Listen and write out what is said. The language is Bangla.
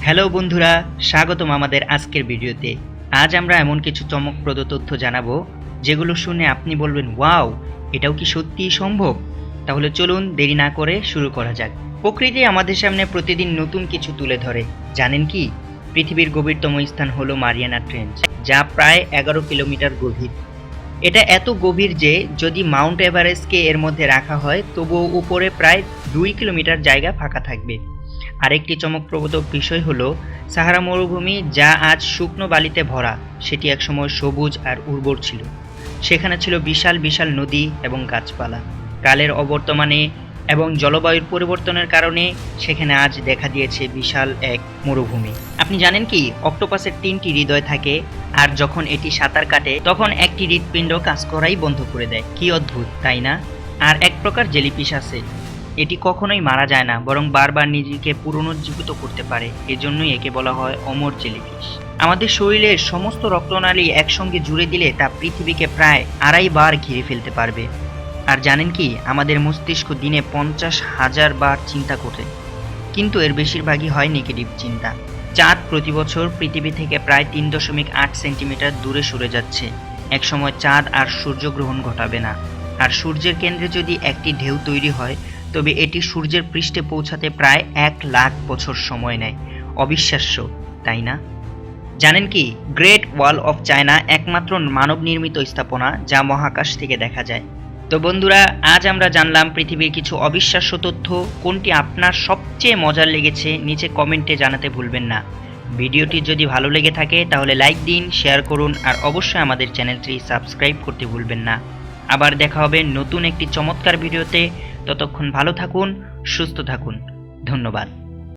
হ্যালো বন্ধুরা, স্বাগতম আমাদের আজকের ভিডিওতে। আজ আমরা এমন কিছু চমকপ্রদ তথ্য জানাবো যেগুলো শুনে আপনি বলবেন ওয়াও, এটাও কি সত্যিই সম্ভব? তাহলে চলুন দেরি না করে শুরু করা যাক। প্রকৃতি আমাদের সামনে প্রতিদিন নতুন কিছু তুলে ধরে। জানেন কি, পৃথিবীর গভীরতম স্থান হলো মারিয়ানা ট্রেঞ্চ, যা প্রায় 11 কিলোমিটার গভীর। এটা এত গভীর যে যদি মাউন্ট এভারেস্টকে এর মধ্যে রাখা হয় তবুও উপরে প্রায় 2 কিলোমিটার জায়গা ফাঁকা থাকবে। আরেকটি চমকপ্রদ বিষয় হলো সাহারা মরুভূমি, যা আজ শুকনো বালিতে ভরা, সেটি একসময় সবুজ আর উর্বর ছিল। সেখানে ছিল বিশাল বিশাল নদী এবং গাছপালা। কালের অবর্তমানে এবং জলবায়ুর পরিবর্তনের কারণে সেখানে আজ দেখা দিয়েছে বিশাল এক মরুভূমি। আপনি জানেন কি, অক্টোপাসের 3টি হৃদয় থাকে, আর যখন এটি সাঁতার কাটে তখন একটি হৃৎপিণ্ড কাজ করাই বন্ধ করে দেয়। কি অদ্ভুত, তাই না? আর এক প্রকার জেলিফিশ আছে, এটি কখনোই মারা যায় না, বরং বারবার নিজেকে পুনরুজ্জীবিত করতে পারে। এজন্যই একে বলা হয় অমর জেলিফিশ। আমাদের শরীরের সমস্ত রক্তনালী একসঙ্গে জুড়ে দিলে তা পৃথিবীকে প্রায় 2.5 বার ঘিরে ফেলতে পারবে। আর জানেন কি, আমাদের মস্তিষ্ক দিনে 50,000 বার চিন্তা করে, কিন্তু এর বেশিরভাগই হয় নেগেটিভ চিন্তা। চাঁদ প্রতি বছর পৃথিবী থেকে প্রায় 3.8 সেন্টিমিটার দূরে সরে যাচ্ছে। একসময় চাঁদ আর সূর্যগ্রহণ ঘটাবে না। আর সূর্যের কেন্দ্রে যদি একটি ঢেউ তৈরি হয় তবে এটি সূর্যের পৃষ্ঠে পৌঁছাতে প্রায় 1 লাখ বছর সময় নেয়। অবিশ্বাস্য, তাই না? জানেন কি, গ্রেট ওয়াল অফ চায়না একমাত্র মানব নির্মিত স্থাপনা যা মহাকাশ থেকে দেখা যায়। তো বন্ধুরা, আজ আমরা জানলাম পৃথিবীর কিছু অবিশ্বাস্য তথ্য। কোনটি আপনার সবচেয়ে মজার লেগেছে নিচে কমেন্টে জানাতে ভুলবেন না। ভিডিওটি যদি ভালো লেগে থাকে তাহলে লাইক দিন, শেয়ার করুন, আর অবশ্যই আমাদের চ্যানেলটি সাবস্ক্রাইব করতে ভুলবেন না। আবার দেখা হবে নতুন একটি চমৎকার ভিডিওতে। ততক্ষণ ভালো থাকুন, সুস্থ থাকুন। ধন্যবাদ।